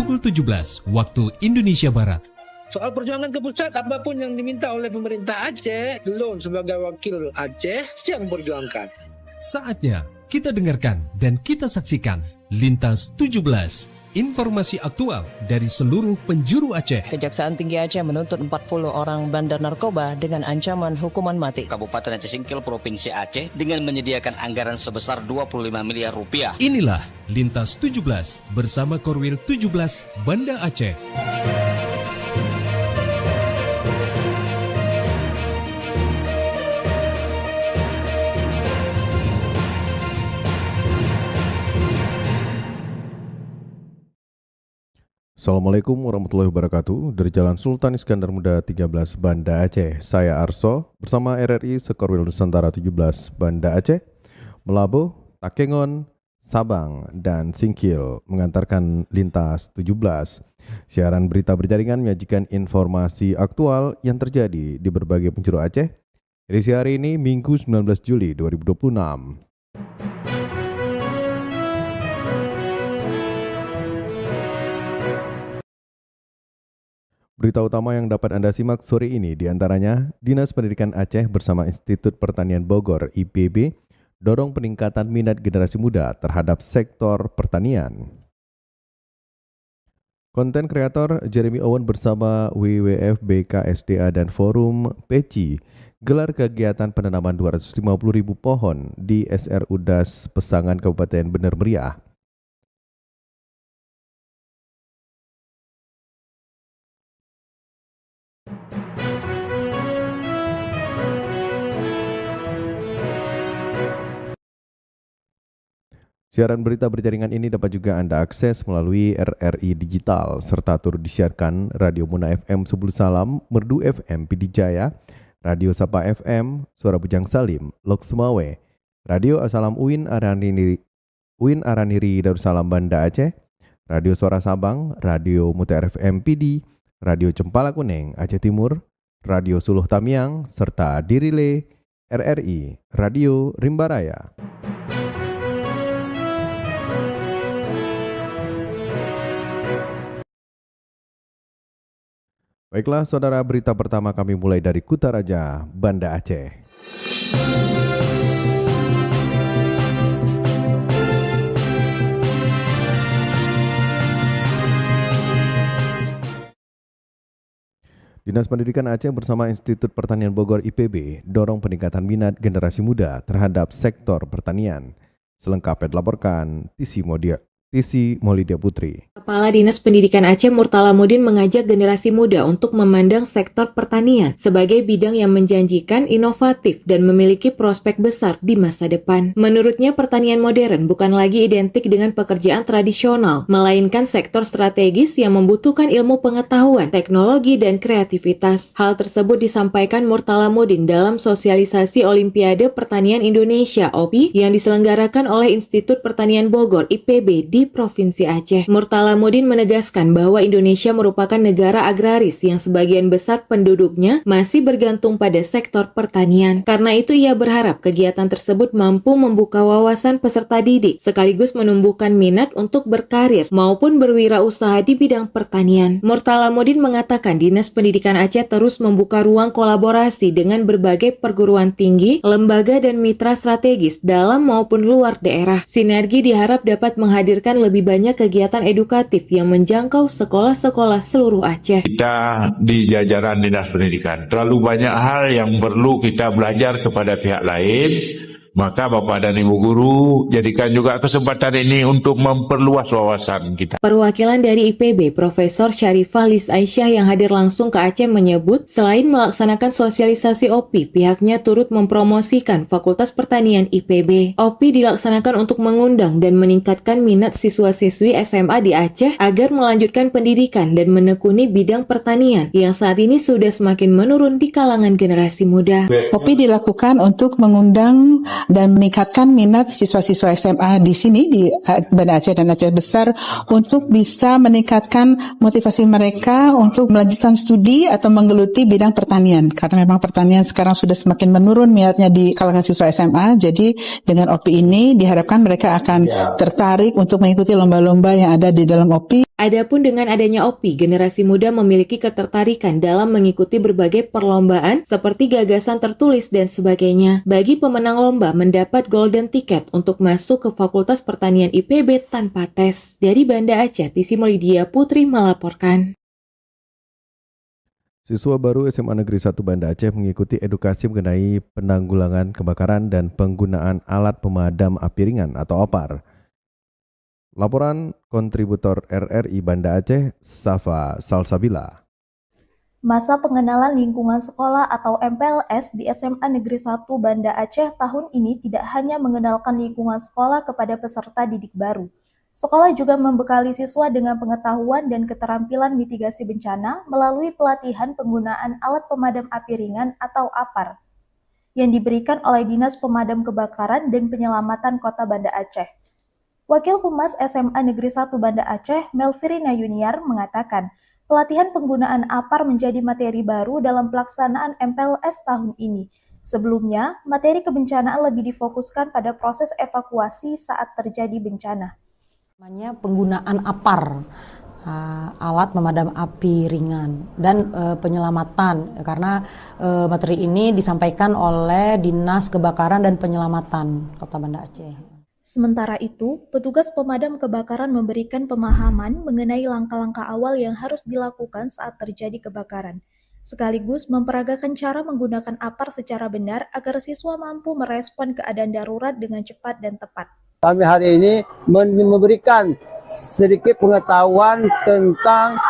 pukul 17 waktu Indonesia Barat. Soal perjuangan ke pusat, apapun yang diminta oleh pemerintah Aceh, Delon sebagai wakil Aceh siap memperjuangkan. Saatnya kita dengarkan dan kita saksikan Lintas 17. Informasi aktual dari seluruh penjuru Aceh. Kejaksaan Tinggi Aceh menuntut 40 orang bandar narkoba dengan ancaman hukuman mati. Kabupaten Aceh Singkil, Provinsi Aceh dengan menyediakan anggaran sebesar 25 miliar rupiah. Inilah Lintas 17 bersama Korwil 17 Banda Aceh. Assalamualaikum warahmatullahi wabarakatuh. Dari Jalan Sultan Iskandar Muda 13 Banda Aceh, saya Arso bersama RRI Sekorwil Nusantara 17 Banda Aceh, Melabuh, Takengon, Sabang, dan Singkil mengantarkan Lintas 17. Siaran berita berjaringan menyajikan informasi aktual yang terjadi di berbagai penjuru Aceh. Edisi hari ini Minggu 19 Juli 2026. Berita utama yang dapat Anda simak sore ini diantaranya Dinas Pendidikan Aceh bersama Institut Pertanian Bogor IPB dorong peningkatan minat generasi muda terhadap sektor pertanian. Konten kreator Jeremy Owen bersama WWF BKSDA dan Forum PECI gelar kegiatan penanaman 250.000 pohon di SRU Das Pesangan Kabupaten Bener Meriah. Siaran berita berjaringan ini dapat juga Anda akses melalui RRI Digital, serta turut disiarkan Radio Muna FM Subul Salam, Merdu FM Pidijaya, Radio Sapa FM, Suara Bujang Salim, Lok Semawe, Radio Asalam Uin Araniri Darussalam Banda Aceh, Radio Suara Sabang, Radio Mutiara FM PD, Radio Cempala Kuning Aceh Timur, Radio Suluh Tamiang, serta Dirile RRI Radio Rimbaraya. Baiklah saudara, berita pertama kami mulai dari Kutaraja, Banda Aceh. Dinas Pendidikan Aceh bersama Institut Pertanian Bogor IPB dorong peningkatan minat generasi muda terhadap sektor pertanian. Selengkapnya dilaporkan Tisi Maulidia Putri. Kepala Dinas Pendidikan Aceh Murtalamuddin mengajak generasi muda untuk memandang sektor pertanian sebagai bidang yang menjanjikan, inovatif, dan memiliki prospek besar di masa depan. Menurutnya, pertanian modern bukan lagi identik dengan pekerjaan tradisional, melainkan sektor strategis yang membutuhkan ilmu pengetahuan, teknologi, dan kreativitas. Hal tersebut disampaikan Murtalamuddin dalam sosialisasi Olimpiade Pertanian Indonesia (OPI) yang diselenggarakan oleh Institut Pertanian Bogor IPB di Provinsi Aceh. Murtalamuddin menegaskan bahwa Indonesia merupakan negara agraris yang sebagian besar penduduknya masih bergantung pada sektor pertanian. Karena itu ia berharap kegiatan tersebut mampu membuka wawasan peserta didik sekaligus menumbuhkan minat untuk berkarir maupun berwirausaha di bidang pertanian. Murtalamuddin mengatakan Dinas Pendidikan Aceh terus membuka ruang kolaborasi dengan berbagai perguruan tinggi, lembaga dan mitra strategis dalam maupun luar daerah. Sinergi diharap dapat menghadirkan lebih banyak kegiatan edukatif yang menjangkau sekolah-sekolah seluruh Aceh. Kita di jajaran Dinas Pendidikan terlalu banyak hal yang perlu kita belajar kepada pihak lain. Maka Bapak dan Ibu Guru jadikan juga kesempatan ini untuk memperluas wawasan kita. Perwakilan dari IPB, Profesor Syarifah Lis Aisyah yang hadir langsung ke Aceh menyebut, selain melaksanakan sosialisasi OPI, pihaknya turut mempromosikan Fakultas Pertanian IPB. OPI dilaksanakan untuk mengundang dan meningkatkan minat siswa-siswi SMA di Aceh agar melanjutkan pendidikan dan menekuni bidang pertanian yang saat ini sudah semakin menurun di kalangan generasi muda. OPI dilakukan untuk mengundang dan meningkatkan minat siswa-siswa SMA di sini di Banda Aceh dan Aceh Besar untuk bisa meningkatkan motivasi mereka untuk melanjutkan studi atau menggeluti bidang pertanian, karena memang pertanian sekarang sudah semakin menurun minatnya di kalangan siswa SMA. Jadi dengan OPI ini diharapkan mereka akan tertarik untuk mengikuti lomba-lomba yang ada di dalam OPI. Adapun dengan adanya OPI, generasi muda memiliki ketertarikan dalam mengikuti berbagai perlombaan seperti gagasan tertulis dan sebagainya. Bagi pemenang lomba mendapat golden ticket untuk masuk ke Fakultas Pertanian IPB tanpa tes. Dari Banda Aceh, Tisi Molidia Putri melaporkan. Siswa baru SMA Negeri 1 Banda Aceh mengikuti edukasi mengenai penanggulangan kebakaran dan penggunaan alat pemadam api ringan atau APAR. Laporan kontributor RRI Banda Aceh, Safa Salsabila. Masa pengenalan lingkungan sekolah atau MPLS di SMA Negeri 1 Banda Aceh tahun ini tidak hanya mengenalkan lingkungan sekolah kepada peserta didik baru. Sekolah juga membekali siswa dengan pengetahuan dan keterampilan mitigasi bencana melalui pelatihan penggunaan alat pemadam api ringan atau APAR yang diberikan oleh Dinas Pemadam Kebakaran dan Penyelamatan Kota Banda Aceh. Wakil Humas SMA Negeri 1 Banda Aceh, Melvirina Yuniar, mengatakan pelatihan penggunaan APAR menjadi materi baru dalam pelaksanaan MPLS tahun ini. Sebelumnya, materi kebencanaan lebih difokuskan pada proses evakuasi saat terjadi bencana. Namanya penggunaan APAR, alat pemadam api ringan, dan penyelamatan, karena materi ini disampaikan oleh Dinas Kebakaran dan Penyelamatan Kota Banda Aceh. Sementara itu, petugas pemadam kebakaran memberikan pemahaman mengenai langkah-langkah awal yang harus dilakukan saat terjadi kebakaran, sekaligus memperagakan cara menggunakan APAR secara benar agar siswa mampu merespon keadaan darurat dengan cepat dan tepat. Kami hari ini memberikan sedikit pengetahuan tentang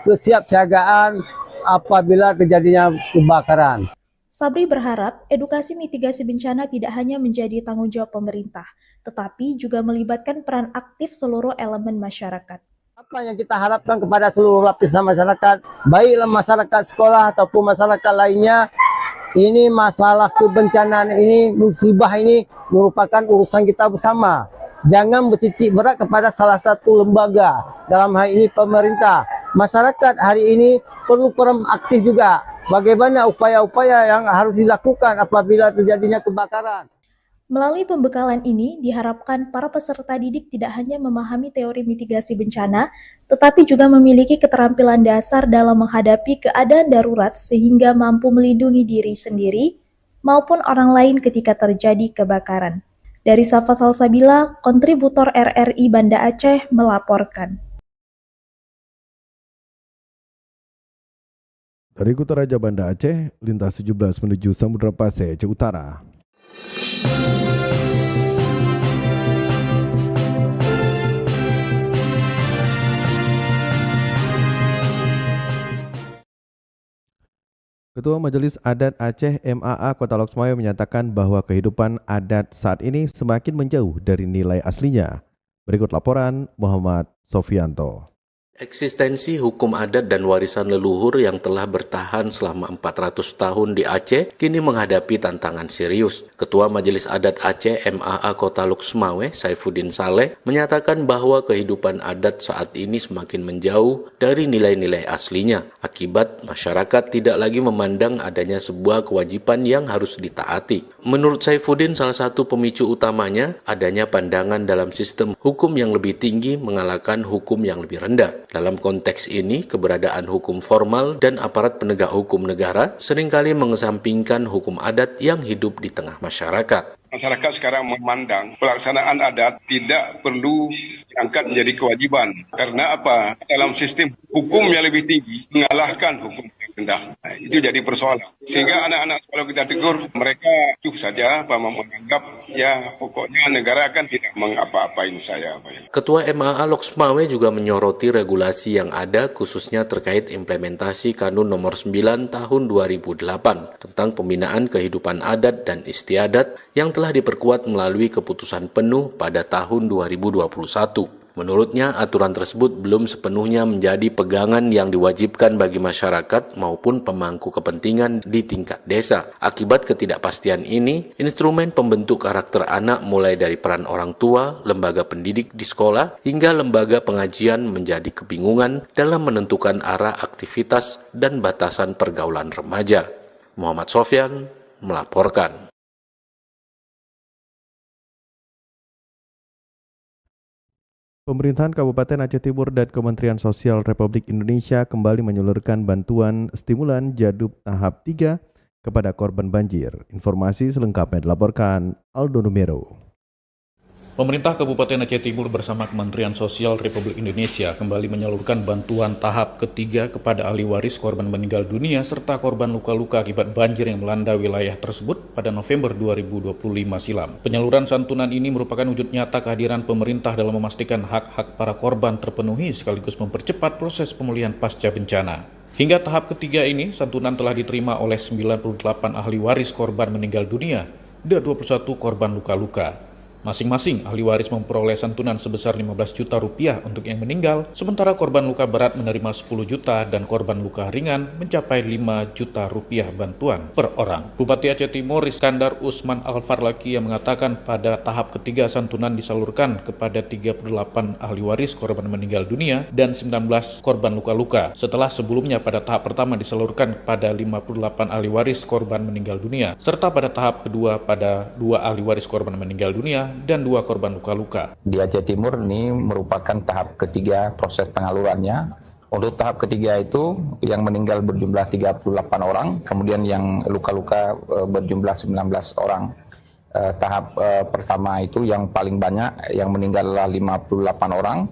kesiapsiagaan apabila terjadinya kebakaran. Sabri berharap edukasi mitigasi bencana tidak hanya menjadi tanggung jawab pemerintah, tetapi juga melibatkan peran aktif seluruh elemen masyarakat. Apa yang kita harapkan kepada seluruh lapisan masyarakat, baiklah masyarakat sekolah ataupun masyarakat lainnya, ini masalah kebencanaan ini, musibah ini merupakan urusan kita bersama. Jangan bertitik berat kepada salah satu lembaga, dalam hal ini pemerintah. Masyarakat hari ini perlu peran aktif juga. Bagaimana upaya-upaya yang harus dilakukan apabila terjadinya kebakaran. Melalui pembekalan ini, diharapkan para peserta didik tidak hanya memahami teori mitigasi bencana, tetapi juga memiliki keterampilan dasar dalam menghadapi keadaan darurat sehingga mampu melindungi diri sendiri maupun orang lain ketika terjadi kebakaran. Dari Safa Salsabila, kontributor RRI Banda Aceh melaporkan. Dari Kutaraja Banda Aceh, lintas 17 menuju Samudra Pasai, Aceh Utara. Ketua Majelis Adat Aceh MAA Kota Loksmawe menyatakan bahwa kehidupan adat saat ini semakin menjauh dari nilai aslinya. Berikut laporan Muhammad Sofianto. Eksistensi hukum adat dan warisan leluhur yang telah bertahan selama 400 tahun di Aceh kini menghadapi tantangan serius. Ketua Majelis Adat Aceh MAA Kota Loksmawe, Saifuddin Saleh, menyatakan bahwa kehidupan adat saat ini semakin menjauh dari nilai-nilai aslinya. Akibat masyarakat tidak lagi memandang adanya sebuah kewajiban yang harus ditaati. Menurut Saifuddin, salah satu pemicu utamanya adanya pandangan dalam sistem hukum yang lebih tinggi mengalahkan hukum yang lebih rendah. Dalam konteks ini, keberadaan hukum formal dan aparat penegak hukum negara seringkali mengesampingkan hukum adat yang hidup di tengah masyarakat. Masyarakat sekarang memandang pelaksanaan adat tidak perlu diangkat menjadi kewajiban. Karena apa? Dalam sistem hukum yang lebih tinggi mengalahkan hukum yang rendah. Nah, itu jadi persoalan. Sehingga anak-anak kalau kita tegur, mereka cukup saja menganggap ya pokoknya negara akan tidak mengapa-apain saya. Ketua MAA Loksmawe juga menyoroti regulasi yang ada khususnya terkait implementasi Kanun Nomor 9 Tahun 2008 tentang pembinaan kehidupan adat dan istiadat yang telah diperkuat melalui keputusan penuh pada tahun 2021. Menurutnya, aturan tersebut belum sepenuhnya menjadi pegangan yang diwajibkan bagi masyarakat maupun pemangku kepentingan di tingkat desa. Akibat ketidakpastian ini, instrumen pembentuk karakter anak mulai dari peran orang tua, lembaga pendidik di sekolah, hingga lembaga pengajian menjadi kebingungan dalam menentukan arah aktivitas dan batasan pergaulan remaja. Muhammad Sofyan melaporkan. Pemerintahan Kabupaten Aceh Timur dan Kementerian Sosial Republik Indonesia kembali menyalurkan bantuan stimulan jadub tahap 3 kepada korban banjir. Informasi selengkapnya dilaporkan Aldo Numero. Pemerintah Kabupaten Aceh Timur bersama Kementerian Sosial Republik Indonesia kembali menyalurkan bantuan tahap ketiga kepada ahli waris korban meninggal dunia serta korban luka-luka akibat banjir yang melanda wilayah tersebut pada November 2025 silam. Penyaluran santunan ini merupakan wujud nyata kehadiran pemerintah dalam memastikan hak-hak para korban terpenuhi sekaligus mempercepat proses pemulihan pasca bencana. Hingga tahap ketiga ini, santunan telah diterima oleh 98 ahli waris korban meninggal dunia dan 21 korban luka-luka. Masing-masing ahli waris memperoleh santunan sebesar 15 juta rupiah untuk yang meninggal, sementara korban luka berat menerima 10 juta dan korban luka ringan mencapai 5 juta rupiah bantuan per orang. Bupati Aceh Timur Iskandar Usman Al-Farlaki yang mengatakan pada tahap ketiga santunan disalurkan kepada 38 ahli waris korban meninggal dunia dan 19 korban luka-luka, setelah sebelumnya pada tahap pertama disalurkan pada 58 ahli waris korban meninggal dunia, serta pada tahap kedua pada 2 ahli waris korban meninggal dunia dan 2 korban luka-luka. Di Aceh Timur ini merupakan tahap ketiga proses penyalurannya. Untuk tahap ketiga itu yang meninggal berjumlah 38 orang, kemudian yang luka-luka berjumlah 19 orang. Tahap pertama itu yang paling banyak, yang meninggal adalah 58 orang.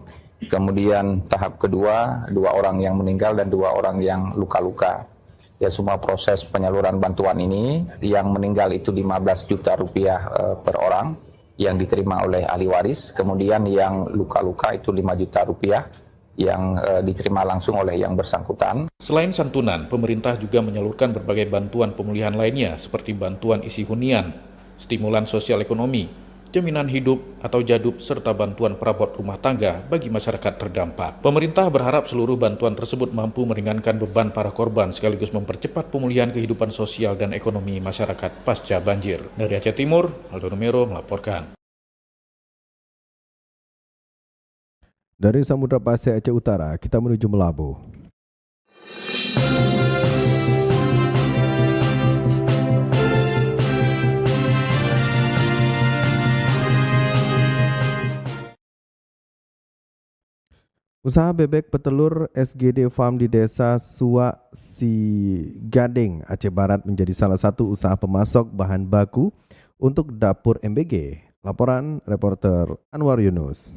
Kemudian tahap kedua 2 orang yang meninggal dan 2 orang yang luka-luka. Ya, semua proses penyaluran bantuan ini yang meninggal itu 15 juta rupiah per orang yang diterima oleh ahli waris, kemudian yang luka-luka itu 5 juta rupiah yang diterima langsung oleh yang bersangkutan. Selain santunan, pemerintah juga menyalurkan berbagai bantuan pemulihan lainnya seperti bantuan isi hunian, stimulan sosial ekonomi, jaminan hidup atau jadub, serta bantuan perabot rumah tangga bagi masyarakat terdampak. Pemerintah berharap seluruh bantuan tersebut mampu meringankan beban para korban sekaligus mempercepat pemulihan kehidupan sosial dan ekonomi masyarakat pasca banjir. Dari Aceh Timur, Aldo Numero melaporkan. Dari Samudra Pasir Aceh Utara, kita menuju Melabu. Usaha bebek petelur SGD Farm di Desa Suak Sigading, Aceh Barat menjadi salah satu usaha pemasok bahan baku untuk dapur MBG. Laporan reporter Anwar Yunus.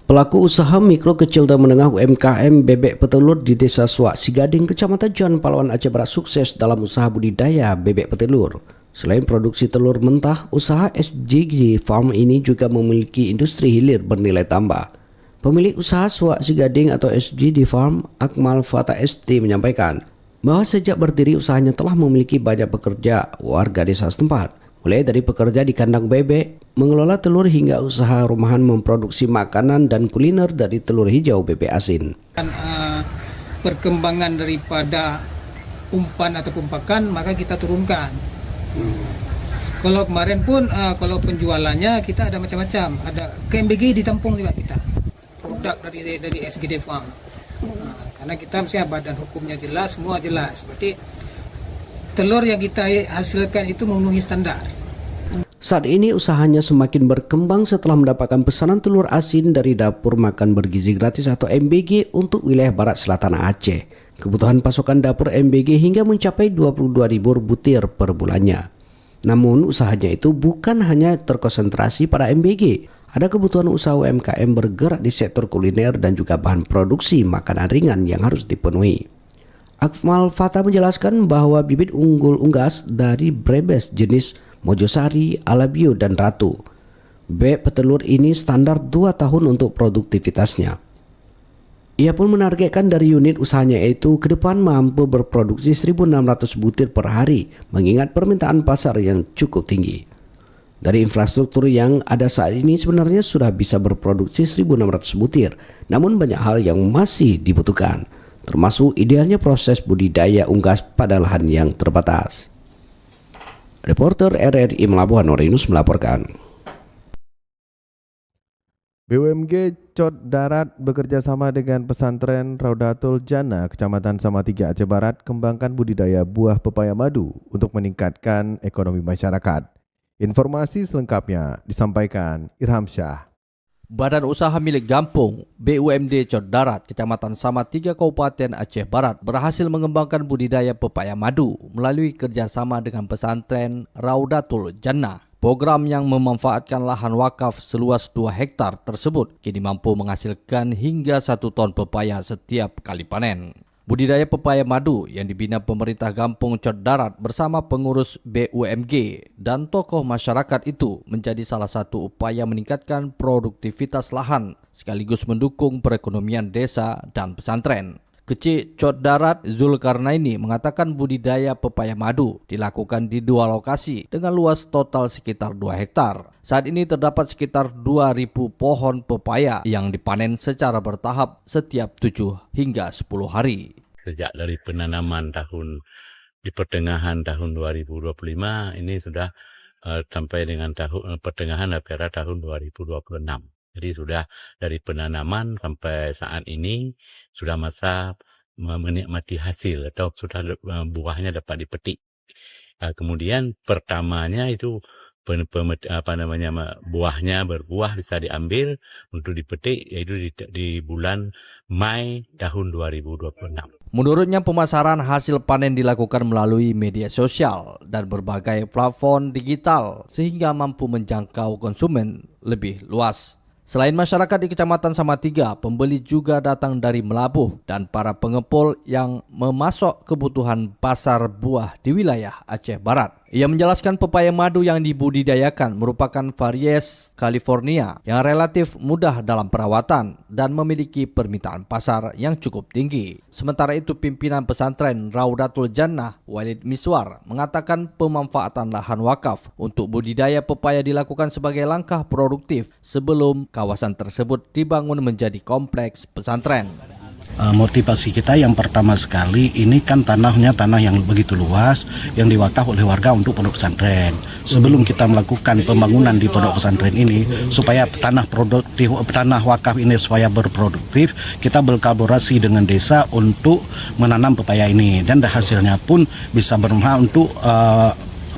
Pelaku usaha mikro kecil dan menengah UMKM bebek petelur di Desa Suak Sigading, Kecamatan Jan Palawan, Aceh Barat sukses dalam usaha budidaya bebek petelur. Selain produksi telur mentah, usaha SGD Farm ini juga memiliki industri hilir bernilai tambah. Pemilik usaha Suak Sigading atau SGD Farm, Akmal Fata ST, menyampaikan bahwa sejak berdiri usahanya telah memiliki banyak pekerja warga desa setempat. Mulai dari pekerja di kandang bebek, mengelola telur hingga usaha rumahan memproduksi makanan dan kuliner dari telur hijau bebek asin. Perkembangan daripada umpan ataupun pakan maka kita turunkan. Kalau kemarin pun kalau penjualannya kita ada macam-macam, ada KMBG ditampung juga kita produk dari SGD Farm. Karena kita mesti badan hukumnya jelas, semua jelas. Berarti telur yang kita hasilkan itu memenuhi standar. Saat ini usahanya semakin berkembang setelah mendapatkan pesanan telur asin dari Dapur Makan Bergizi Gratis atau MBG untuk wilayah Barat Selatan Aceh. Kebutuhan pasokan dapur MBG hingga mencapai 22.000 butir per bulannya. Namun usahanya itu bukan hanya terkonsentrasi pada MBG. Ada kebutuhan usaha UMKM bergerak di sektor kuliner dan juga bahan produksi makanan ringan yang harus dipenuhi. Akmal Fata menjelaskan bahwa bibit unggul unggas dari Brebes jenis Mojosari, Alabio, dan Ratu. Bebek petelur ini standar 2 tahun untuk produktivitasnya. Ia pun menargetkan dari unit usahanya itu ke depan mampu berproduksi 1.600 butir per hari, mengingat permintaan pasar yang cukup tinggi. Dari infrastruktur yang ada saat ini sebenarnya sudah bisa berproduksi 1.600 butir, namun banyak hal yang masih dibutuhkan, termasuk idealnya proses budidaya unggas pada lahan yang terbatas. Reporter RRI Melabuhan Norinus melaporkan. BUMG Cot Darat bekerja sama dengan pesantren Raudatul Jannah, Kecamatan Samatiga, Aceh Barat, kembangkan budidaya buah pepaya madu untuk meningkatkan ekonomi masyarakat. Informasi selengkapnya disampaikan Irham Syah. Badan Usaha Milik Gampung BUMD Cot Darat, Kecamatan Samat 3 Kabupaten Aceh Barat berhasil mengembangkan budidaya pepaya madu melalui kerjasama dengan pesantren Raudatul Jannah. Program yang memanfaatkan lahan wakaf seluas 2 hektar tersebut kini mampu menghasilkan hingga 1 ton pepaya setiap kali panen. Budidaya pepaya madu yang dibina pemerintah Gampung Cot Darat bersama pengurus BUMG dan tokoh masyarakat itu menjadi salah satu upaya meningkatkan produktivitas lahan sekaligus mendukung perekonomian desa dan pesantren. Kecik Cot Darat Zulkarnaini mengatakan budidaya pepaya madu dilakukan di 2 lokasi dengan luas total sekitar 2 hektar. Saat ini terdapat sekitar 2.000 pohon pepaya yang dipanen secara bertahap setiap 7 hingga 10 hari. Sejak dari penanaman di pertengahan tahun 2025 ini sudah sampai dengan pertengahan akhir tahun 2026. Jadi sudah dari penanaman sampai saat ini sudah masa menikmati hasil atau sudah buahnya dapat dipetik. Kemudian pertamanya itu buahnya berbuah bisa diambil untuk dipetik yaitu di bulan Mei tahun 2026. Menurutnya pemasaran hasil panen dilakukan melalui media sosial dan berbagai platform digital sehingga mampu menjangkau konsumen lebih luas. Selain masyarakat di Kecamatan Samatiga, pembeli juga datang dari Melabuh dan para pengepul yang memasok kebutuhan pasar buah di wilayah Aceh Barat. Ia menjelaskan pepaya madu yang dibudidayakan merupakan varies California yang relatif mudah dalam perawatan dan memiliki permintaan pasar yang cukup tinggi. Sementara itu pimpinan pesantren Raudatul Jannah Walid Miswar mengatakan pemanfaatan lahan wakaf untuk budidaya pepaya dilakukan sebagai langkah produktif sebelum kawasan tersebut dibangun menjadi kompleks pesantren. Motivasi kita yang pertama sekali ini kan tanah yang begitu luas yang diwakaf oleh warga untuk pondok pesantren. Sebelum kita melakukan pembangunan di pondok pesantren ini supaya tanah wakaf ini supaya berproduktif, kita berkolaborasi dengan desa untuk menanam pepaya ini dan hasilnya pun bisa bermanfaat untuk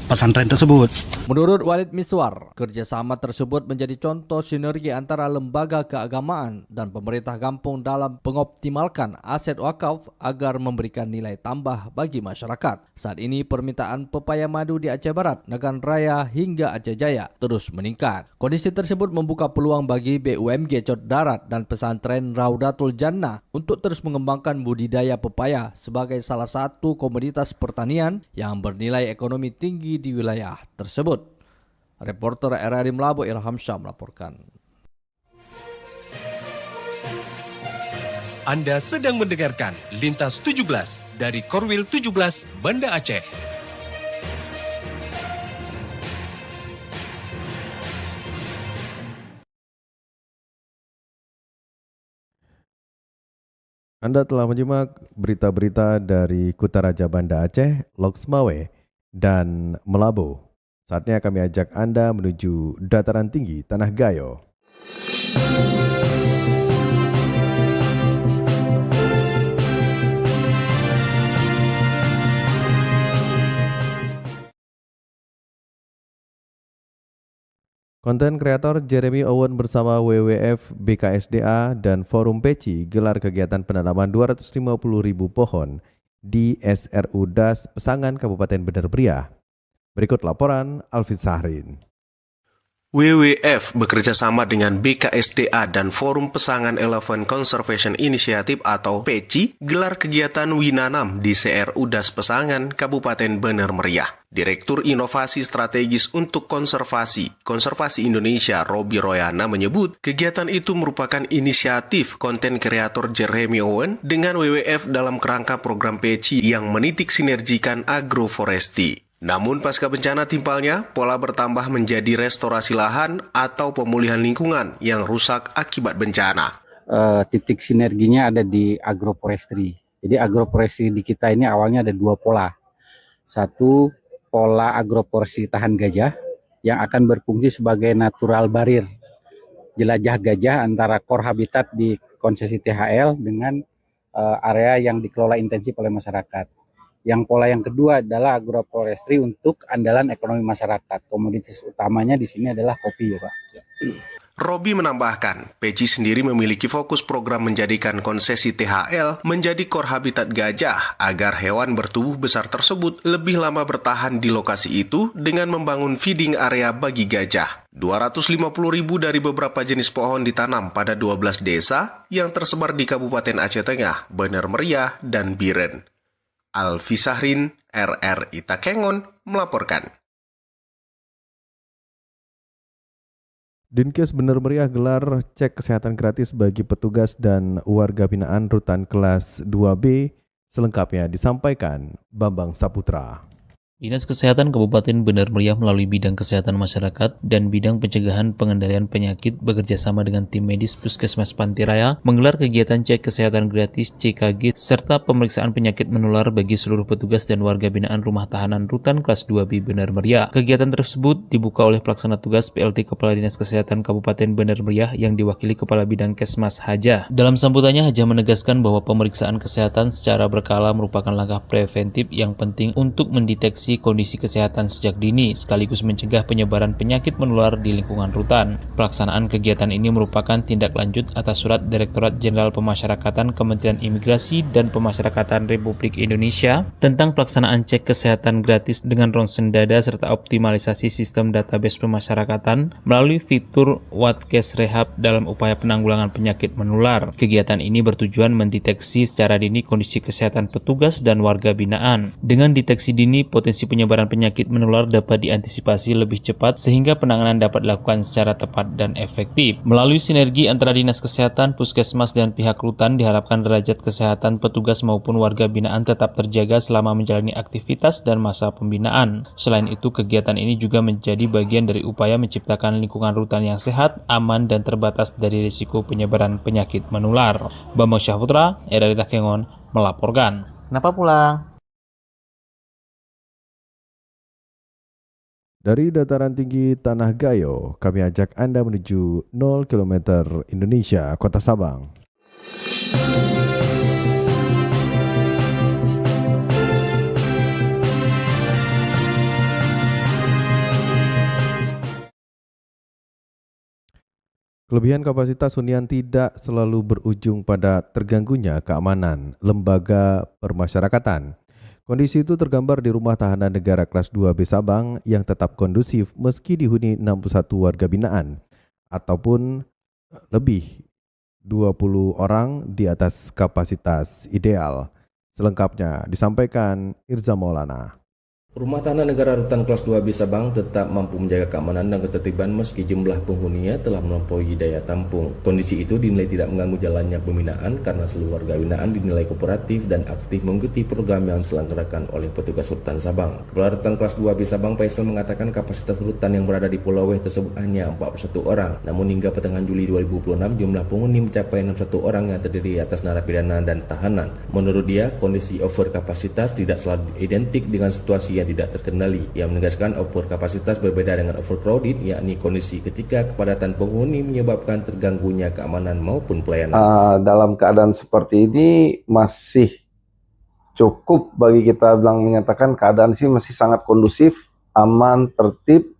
pesantren tersebut. Menurut Walid Miswar, kerjasama tersebut menjadi contoh sinergi antara lembaga keagamaan dan pemerintah Gampung dalam mengoptimalkan aset wakaf agar memberikan nilai tambah bagi masyarakat. Saat ini permintaan pepaya madu di Aceh Barat, Nagan Raya hingga Aceh Jaya terus meningkat. Kondisi tersebut membuka peluang bagi BUMG Cot Darat dan pesantren Raudatul Jannah untuk terus mengembangkan budidaya pepaya sebagai salah satu komoditas pertanian yang bernilai ekonomi tinggi di wilayah tersebut. Reporter RRI Melabuh Ilham Syah melaporkan. Anda sedang mendengarkan Lintas 17 dari Korwil 17 Banda Aceh. Anda telah menyimak berita-berita dari Kutaraja Banda Aceh, Loksmawe, dan Melabuh. Saatnya kami ajak Anda menuju dataran tinggi Tanah Gayo. Konten kreator Jeremy Owen bersama WWF, BKSDA, dan Forum Peci gelar kegiatan penanaman 250.000 pohon di SRU Das Pesangan Kabupaten Bener Meriah. Berikut laporan Alfi Sahrin. WWF bekerjasama dengan BKSDA dan Forum Pesangan Elephant Conservation Initiative atau PECI gelar kegiatan Winanam di CRU Das Pesangan Kabupaten Bener Meriah. Direktur Inovasi Strategis untuk Konservasi Indonesia Robi Royana menyebut kegiatan itu merupakan inisiatif konten kreator Jeremy Owen dengan WWF dalam kerangka program PECI yang menitik sinergikan agroforestry. Namun pasca bencana timpalnya, pola bertambah menjadi restorasi lahan atau pemulihan lingkungan yang rusak akibat bencana. Titik sinerginya ada di agroforestry. Jadi agroforestry di kita ini awalnya ada 2 pola. Satu, pola agroforestry tahan gajah yang akan berfungsi sebagai natural barrier. Jelajah gajah antara core habitat di konsesi THL dengan area yang dikelola intensif oleh masyarakat. Yang pola yang kedua adalah agroforestry untuk andalan ekonomi masyarakat. Komoditas utamanya di sini adalah kopi ya Pak. Robi menambahkan, Peci sendiri memiliki fokus program menjadikan konsesi THL menjadi core habitat gajah agar hewan bertubuh besar tersebut lebih lama bertahan di lokasi itu dengan membangun feeding area bagi gajah. 250.000 dari beberapa jenis pohon ditanam pada 12 desa yang tersebar di Kabupaten Aceh Tengah, Bener Meriah, dan Biren. Alfi Sahrin, RRI Takengon, melaporkan. Dinkes Bener Meriah gelar cek kesehatan gratis bagi petugas dan warga binaan Rutan Kelas 2B. Selengkapnya disampaikan Bambang Saputra. Dinas Kesehatan Kabupaten Bener Meriah melalui Bidang Kesehatan Masyarakat dan Bidang Pencegahan Pengendalian Penyakit bekerjasama dengan tim medis Puskesmas Panti Raya menggelar kegiatan cek kesehatan gratis CKG serta pemeriksaan penyakit menular bagi seluruh petugas dan warga binaan rumah tahanan Rutan Kelas 2B Bener Meriah. Kegiatan tersebut dibuka oleh pelaksana tugas PLT Kepala Dinas Kesehatan Kabupaten Bener Meriah yang diwakili Kepala Bidang Kesmas Haja. Dalam sambutannya, Haja menegaskan bahwa pemeriksaan kesehatan secara berkala merupakan langkah preventif yang penting untuk mendeteksi kondisi kesehatan sejak dini sekaligus mencegah penyebaran penyakit menular di lingkungan rutan. Pelaksanaan kegiatan ini merupakan tindak lanjut atas surat Direktorat Jenderal Pemasyarakatan Kementerian Imigrasi dan Pemasyarakatan Republik Indonesia tentang pelaksanaan cek kesehatan gratis dengan ronsen dada serta optimalisasi sistem database pemasyarakatan melalui fitur Watkes Rehab dalam upaya penanggulangan penyakit menular. Kegiatan ini bertujuan mendeteksi secara dini kondisi kesehatan petugas dan warga binaan. Dengan deteksi dini, potensi penyebaran penyakit menular dapat diantisipasi lebih cepat sehingga penanganan dapat dilakukan secara tepat dan efektif. Melalui sinergi antara Dinas Kesehatan, Puskesmas, dan pihak rutan diharapkan derajat kesehatan petugas maupun warga binaan tetap terjaga selama menjalani aktivitas dan masa pembinaan. Selain itu, kegiatan ini juga menjadi bagian dari upaya menciptakan lingkungan rutan yang sehat, aman, dan terbatas dari risiko penyebaran penyakit menular. Bambang Syahputra, RRI Takengon, melaporkan. Kenapa pulang? Dari dataran tinggi Tanah Gayo, kami ajak Anda menuju 0 km Indonesia, Kota Sabang. Kelebihan kapasitas hunian tidak selalu berujung pada terganggunya keamanan lembaga permasyarakatan. Kondisi itu tergambar di rumah tahanan negara kelas 2B Sabang yang tetap kondusif meski dihuni 61 warga binaan ataupun lebih 20 orang di atas kapasitas ideal. Selengkapnya disampaikan Irza Maulana. Rumah tahanan negara Rutan Kelas 2B Sabang tetap mampu menjaga keamanan dan ketertiban meski jumlah penghuninya telah melampaui daya tampung. Kondisi itu dinilai tidak mengganggu jalannya pembinaan karena seluruh warga binaan dinilai kooperatif dan aktif mengikuti program yang diselenggarakan oleh petugas Rutan Sabang. Kepala Rutan Kelas 2B Sabang Faisal mengatakan kapasitas rutan yang berada di Pulau Weh tersebut hanya 41 orang. Namun hingga pertengahan Juli 2026 jumlah penghuni mencapai 61 orang yang terdiri atas narapidana dan tahanan. Menurut dia, kondisi overkapasitas tidak selalu identik dengan situasi yang tidak terkendali. Ia menegaskan overkapasitas berbeda dengan overcrowded, yakni kondisi ketika kepadatan penghuni menyebabkan terganggunya keamanan maupun pelayanan. Dalam keadaan seperti ini masih cukup bagi kita bilang menyatakan keadaan sih masih sangat kondusif, aman, tertib,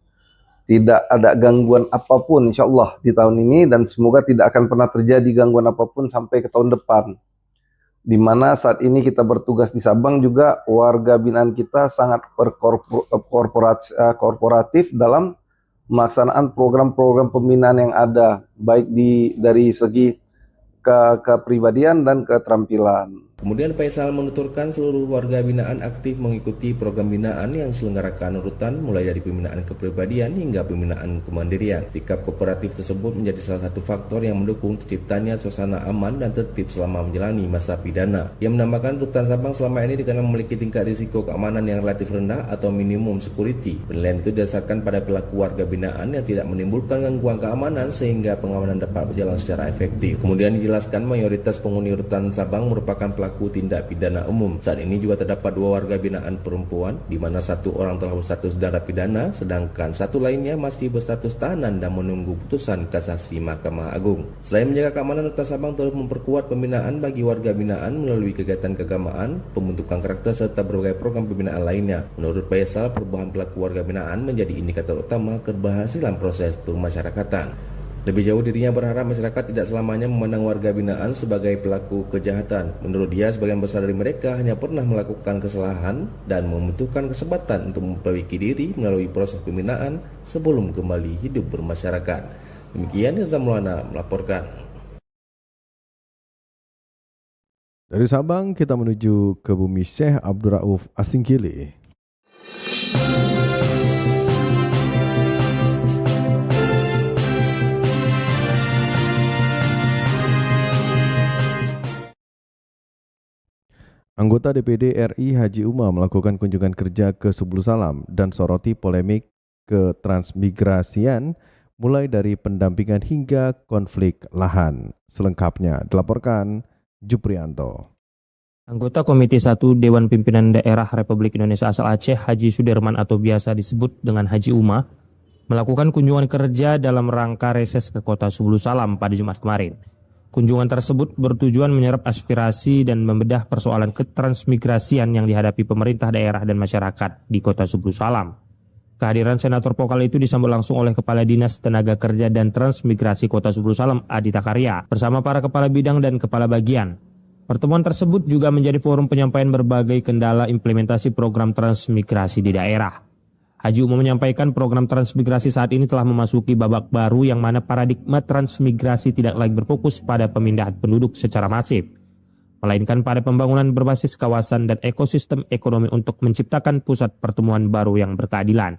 tidak ada gangguan apapun insya Allah di tahun ini dan semoga tidak akan pernah terjadi gangguan apapun sampai ke tahun depan. Di mana saat ini kita bertugas di Sabang juga warga binaan kita sangat korporatif dalam melaksanakan program-program pembinaan yang ada baik dari segi kepribadian dan keterampilan. Kemudian Faisal menuturkan seluruh warga binaan aktif mengikuti program binaan yang diselenggarakan rutan mulai dari pembinaan kepribadian hingga pembinaan kemandirian. Sikap kooperatif tersebut menjadi salah satu faktor yang mendukung terciptanya suasana aman dan tertib selama menjalani masa pidana. Ia menambahkan rutan Sabang selama ini dikenal memiliki tingkat risiko keamanan yang relatif rendah atau minimum security. Penilaian itu didasarkan pada perilaku warga binaan yang tidak menimbulkan gangguan keamanan sehingga pengamanan dapat berjalan secara efektif. Kemudian dijelaskan mayoritas penghuni rutan Sabang merupakan pelaku tindak pidana umum. Saat ini juga terdapat 2 warga binaan perempuan, di mana 1 orang telah berstatus narapidana, sedangkan 1 lainnya masih berstatus tahanan dan menunggu putusan kasasi Mahkamah Agung. Selain menjaga keamanan, Rutan Sabang terus memperkuat pembinaan bagi warga binaan melalui kegiatan keagamaan, pembentukan karakter serta berbagai program pembinaan lainnya. Menurut Faisal, perubahan pelaku warga binaan menjadi indikator utama keberhasilan proses pemasyarakatan. Lebih jauh, dirinya berharap masyarakat tidak selamanya memandang warga binaan sebagai pelaku kejahatan. Menurut dia, sebagian besar dari mereka hanya pernah melakukan kesalahan dan membutuhkan kesempatan untuk memperbaiki diri melalui proses pembinaan sebelum kembali hidup bermasyarakat. Demikian Ilham Maulana melaporkan. Dari Sabang kita menuju ke bumi Syekh Abdul Rauf Asingkili. Anggota DPD RI Haji Umar melakukan kunjungan kerja ke Subul Salam dan soroti polemik ketransmigrasian mulai dari pendampingan hingga konflik lahan. Selengkapnya dilaporkan Juprianto. Anggota Komite 1 Dewan Pimpinan Daerah Republik Indonesia asal Aceh Haji Sudirman atau biasa disebut dengan Haji Umar melakukan kunjungan kerja dalam rangka reses ke kota Subul Salam pada Jumat kemarin. Kunjungan tersebut bertujuan menyerap aspirasi dan membedah persoalan ketransmigrasian yang dihadapi pemerintah daerah dan masyarakat di kota Subul Salam. Kehadiran Senator Pokal itu disambut langsung oleh Kepala Dinas Tenaga Kerja dan Transmigrasi Kota Subul Salam Adita Karya bersama para kepala bidang dan kepala bagian. Pertemuan tersebut juga menjadi forum penyampaian berbagai kendala implementasi program transmigrasi di daerah. Haji Umar menyampaikan program transmigrasi saat ini telah memasuki babak baru yang mana paradigma transmigrasi tidak lagi berfokus pada pemindahan penduduk secara masif, melainkan pada pembangunan berbasis kawasan dan ekosistem ekonomi untuk menciptakan pusat pertemuan baru yang berkeadilan.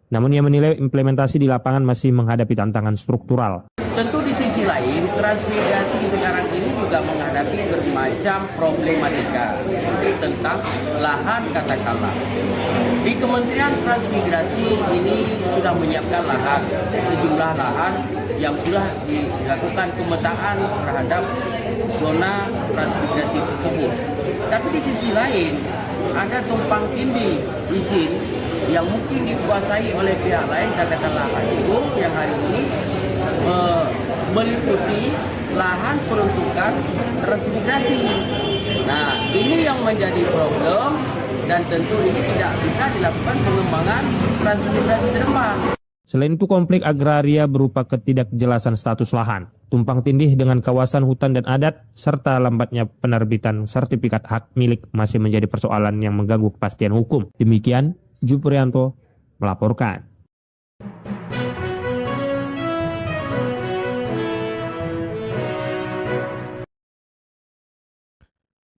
Namun ia menilai implementasi di lapangan masih menghadapi tantangan struktural. Tentu di sisi lain, transmigrasi sekarang ini juga menghadapi bermacam problematika tentang lahan katakanlah. Di Kementerian Transmigrasi ini sudah menyiapkan lahan, sejumlah lahan yang sudah dilakukan pemetaan terhadap zona transmigrasi tersebut. Tapi di sisi lain, ada tumpang tindih izin yang mungkin dikuasai oleh pihak lain, katakanlah Agung yang hari ini meliputi lahan peruntukan transmigrasi. Nah, ini yang menjadi problem dan tentu ini tidak bisa dilakukan pengembangan transmigrasi ke depan. Selain itu, konflik agraria berupa ketidakjelasan status lahan, tumpang tindih dengan kawasan hutan dan adat, serta lambatnya penerbitan sertifikat hak milik masih menjadi persoalan yang mengganggu kepastian hukum. Demikian, Juprianto melaporkan.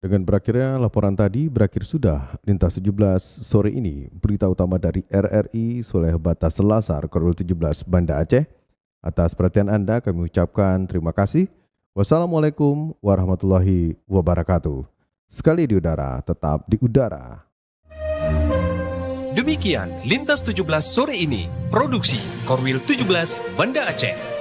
Dengan berakhirnya laporan tadi, berakhir sudah Lintas 17 sore ini. Berita utama dari RRI Soleh Batas Selasar, Korwil 17 Banda Aceh. Atas perhatian Anda kami ucapkan terima kasih. Wassalamualaikum warahmatullahi wabarakatuh. Sekali di udara, tetap di udara. Demikian Lintas 17 sore ini. Produksi Korwil 17 Banda Aceh.